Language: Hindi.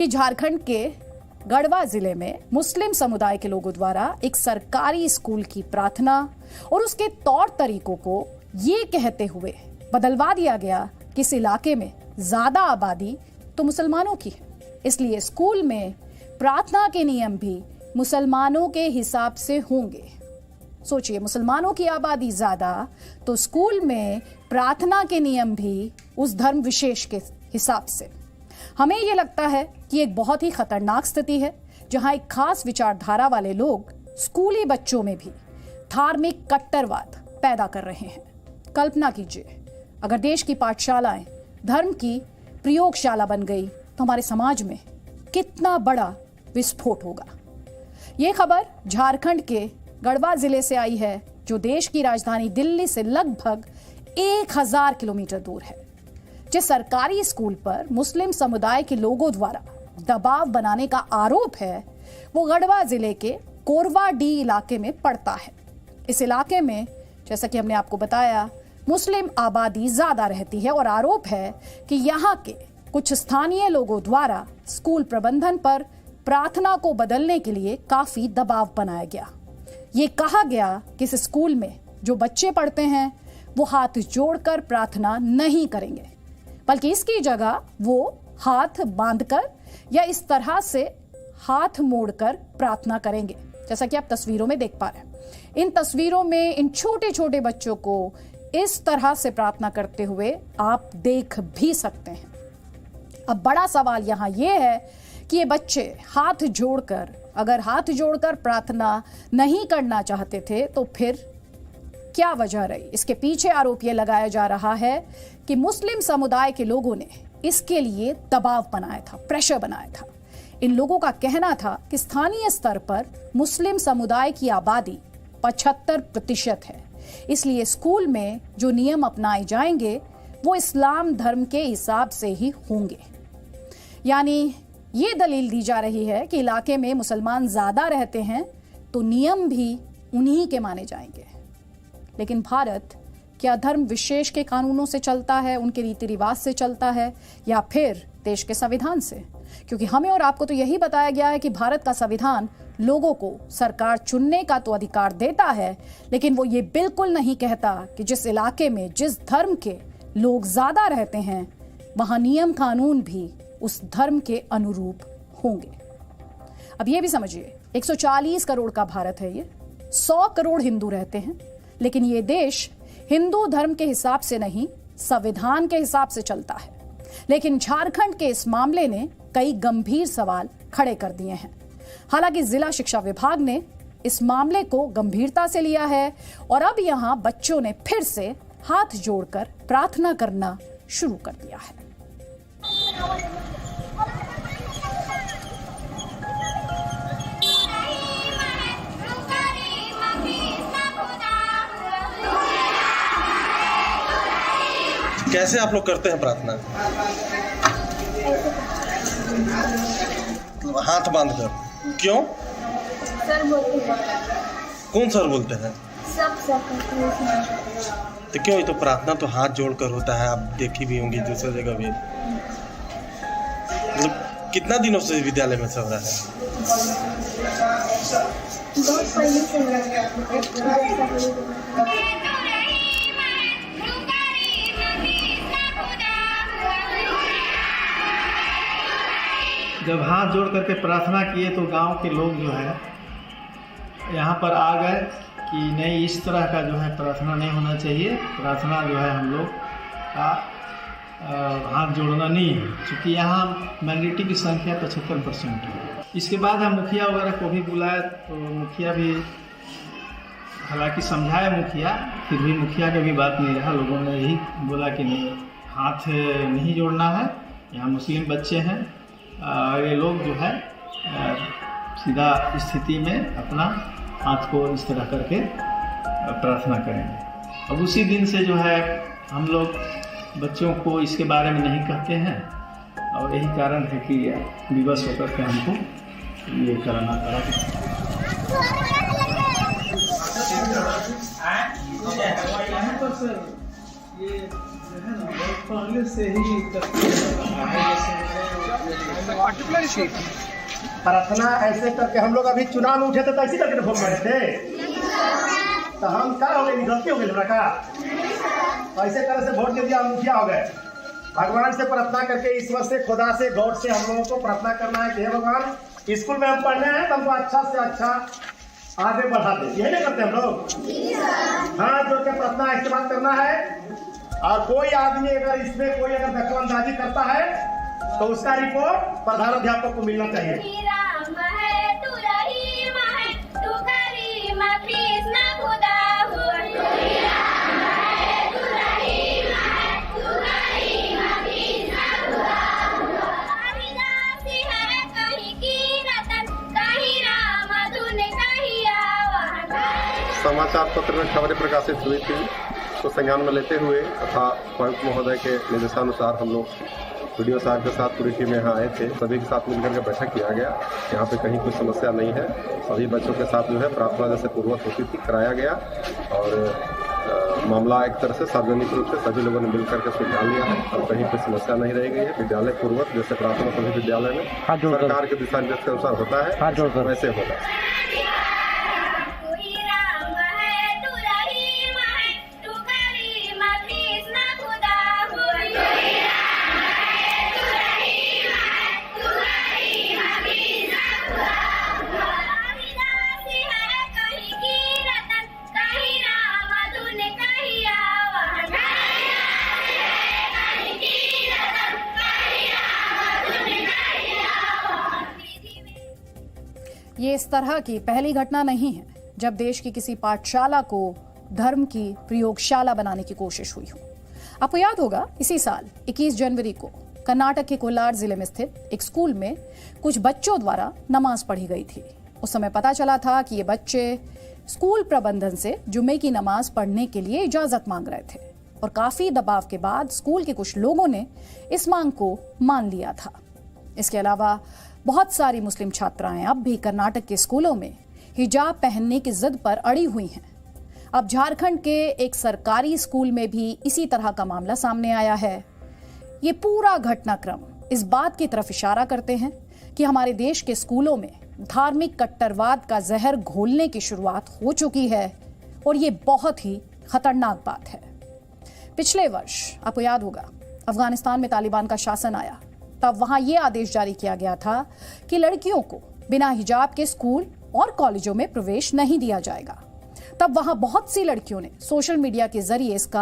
झारखंड के गढ़वा जिले में मुस्लिम समुदाय के लोगों द्वारा एक सरकारी स्कूल की प्रार्थना और उसके तौर तरीकों को ये कहते हुए बदलवा दिया गया कि इस इलाके में ज्यादा आबादी तो मुसलमानों की है, इसलिए स्कूल में प्रार्थना के नियम भी मुसलमानों के हिसाब से होंगे। सोचिए, मुसलमानों की आबादी ज्यादा तो स्कूल में प्रार्थना के नियम भी उस धर्म विशेष के हिसाब से। हमें ये लगता है कि एक बहुत ही खतरनाक स्थिति है जहां एक खास विचारधारा वाले लोग स्कूली बच्चों में भी धार्मिक कट्टरवाद पैदा कर रहे हैं। कल्पना कीजिए, अगर देश की पाठशालाएं धर्म की प्रयोगशाला बन गई तो हमारे समाज में कितना बड़ा विस्फोट होगा। ये खबर झारखंड के गढ़वा जिले से आई है, जो देश की राजधानी दिल्ली से लगभग 1000 किलोमीटर दूर है। जिस सरकारी स्कूल पर मुस्लिम समुदाय के लोगों द्वारा दबाव बनाने का आरोप है, वो गढ़वा जिले के कोरवाडी इलाके में पड़ता है। इस इलाके में, जैसा कि हमने आपको बताया, मुस्लिम आबादी ज्यादा रहती है और आरोप है कि यहाँ के कुछ स्थानीय लोगों द्वारा स्कूल प्रबंधन पर प्रार्थना को बदलने के लिए काफी दबाव बनाया गया। ये कहा गया कि इस स्कूल में जो बच्चे पढ़ते हैं वो हाथ जोड़कर प्रार्थना नहीं करेंगे, बल्कि इसकी जगह वो हाथ बांधकर या इस तरह से हाथ मोड़कर प्रार्थना करेंगे, जैसा कि आप तस्वीरों में देख पा रहे हैं। इन तस्वीरों में इन छोटे छोटे बच्चों को इस तरह से प्रार्थना करते हुए आप देख भी सकते हैं। अब बड़ा सवाल यहाँ ये है कि ये बच्चे हाथ जोड़कर, अगर हाथ जोड़कर प्रार्थना नहीं करना चाहते थे तो फिर क्या वजह रही? इसके पीछे आरोप ये लगाया जा रहा है कि मुस्लिम समुदाय के लोगों ने इसके लिए दबाव बनाया था, प्रेशर बनाया था। इन लोगों का कहना था कि स्थानीय स्तर पर मुस्लिम समुदाय की आबादी 75% है, इसलिए स्कूल में जो नियम अपनाए जाएंगे वो इस्लाम धर्म के हिसाब से ही होंगे। यानी ये दलील दी जा रही है कि इलाके में मुसलमान ज्यादा रहते हैं तो नियम भी उन्हीं के माने जाएंगे। लेकिन भारत क्या धर्म विशेष के कानूनों से चलता है, उनके रीति रिवाज से चलता है, या फिर देश के संविधान से? क्योंकि हमें और आपको तो यही बताया गया है कि भारत का संविधान लोगों को सरकार चुनने का तो अधिकार देता है, लेकिन वो ये बिल्कुल नहीं कहता कि जिस इलाके में जिस धर्म के लोग ज्यादा रहते हैं वहां नियम कानून भी उस धर्म के अनुरूप होंगे। अब ये भी समझिए, 140 करोड़ का भारत है, ये 100 करोड़ हिंदू रहते हैं, लेकिन ये देश हिंदू धर्म के हिसाब से नहीं, संविधान के हिसाब से चलता है। लेकिन झारखंड के इस मामले ने कई गंभीर सवाल खड़े कर दिए हैं। हालांकि जिला शिक्षा विभाग ने इस मामले को गंभीरता से लिया है और अब यहां बच्चों ने फिर से हाथ जोड़कर प्रार्थना करना शुरू कर दिया है। कैसे आप लोग करते हैं प्रार्थना? हाथ बांध कर। क्यों? सर बोलते हैं। कौन सर बोलते हैं? सब तो क्यों? ये तो प्रार्थना तो हाथ जोड़कर होता है, आप देखी भी होंगी दूसरी जगह भी। मतलब कितना दिनों से विद्यालय में सब रहा है? बहुत पहले से हो रहा है। जब हाथ जोड़ करके प्रार्थना किए तो गांव के लोग जो है यहाँ पर आ गए कि नहीं, इस तरह का जो है प्रार्थना नहीं होना चाहिए। प्रार्थना जो है हम लोग का हाथ जोड़ना नहीं है, क्योंकि यहाँ माइनॉरिटी की संख्या 75% है। इसके बाद हम मुखिया वगैरह को भी बुलाए तो मुखिया भी, हालांकि समझाए मुखिया, फिर भी मुखिया का भी बात नहीं रहा। लोगों ने यही बोला कि नहीं, हाथ नहीं जोड़ना है, यहाँ मुस्लिम बच्चे हैं, ये लोग जो है सीधा स्थिति में अपना हाथ को इस तरह करके प्रार्थना करेंगे। अब उसी दिन से जो है हम लोग बच्चों को इसके बारे में नहीं कहते हैं और यही कारण है कि विवश होकर के हमको ये कराना पड़ा। ये जो है ना बहुत पहले से ही जैसे प्रार्थना ऐसे करके हम लोग अभी चुनाव में उठे थे तो ऐसे करके वोट मारे थे। तो हम क्या हो गए, गलती हो गई हमरा का? तो ऐसे तरह से वोट दे दिया, हम मुखिया हो गए। भगवान से प्रार्थना करके, ईश्वर से, खुदा से, गॉड से हम लोगों को प्रार्थना करना है कि हे भगवान, स्कूल में हम पढ़ने हैं तो हमको अच्छा से अच्छा आगे बढ़ा दे। यही नहीं करते हम लोग? हाँ, जोड़ के प्रार्थना इस्तेमाल करना है। और कोई आदमी अगर इसमें कोई अगर दखलंदाजी करता है तो उसका रिपोर्ट प्रधानाध्यापक को मिलना चाहिए। समाचार पत्र में खबरें प्रकाशित हुई थी, तो संज्ञान में लेते हुए तथा उपायुक्त महोदय के निर्देशानुसार हम लोग वीडियो साहब के साथ पूरी टीम यहाँ आए थे। सभी के साथ मिलकर के बैठक किया गया। यहाँ पे कहीं कोई समस्या नहीं है। सभी बच्चों के साथ जो है प्रार्थना जैसे पूर्वक होती थी कराया गया और मामला एक तरह से सार्वजनिक रूप से सभी लोगों ने मिलकर के सुलझा लिया है और कहीं कोई समस्या नहीं रह गई है। विद्यालय पूर्वक जैसे प्रार्थना सभी विद्यालय में सरकार के दिशा निर्देश के अनुसार होता है वैसे होगा। ये इस तरह की पहली घटना नहीं है जब देश की किसी पाठशाला को धर्म की प्रयोगशाला बनाने की कोशिश हुई हो। आपको याद होगा, इसी साल 21 जनवरी को कर्नाटक के कोलार जिले में स्थित एक स्कूल में कुछ बच्चों द्वारा नमाज पढ़ी गई थी। उस समय पता चला था कि ये बच्चे स्कूल प्रबंधन से जुम्मे की नमाज पढ़ने के लिए इजाजत मांग रहे थे और काफी दबाव के बाद स्कूल के कुछ लोगों ने इस मांग को मान लिया था। इसके अलावा बहुत सारी मुस्लिम छात्राएं अब भी कर्नाटक के स्कूलों में हिजाब पहनने की जिद पर अड़ी हुई हैं। अब झारखंड के एक सरकारी स्कूल में भी इसी तरह का मामला सामने आया है। ये पूरा घटनाक्रम इस बात की तरफ इशारा करते हैं कि हमारे देश के स्कूलों में धार्मिक कट्टरवाद का जहर घोलने की शुरुआत हो चुकी है और ये बहुत ही खतरनाक बात है। पिछले वर्ष आपको याद होगा, अफगानिस्तान में तालिबान का शासन आया, तब वहां यह आदेश जारी किया गया था कि लड़कियों को बिना हिजाब के स्कूल और कॉलेजों में प्रवेश नहीं दिया जाएगा। तब वहां बहुत सी लड़कियों ने सोशल मीडिया के जरिए इसका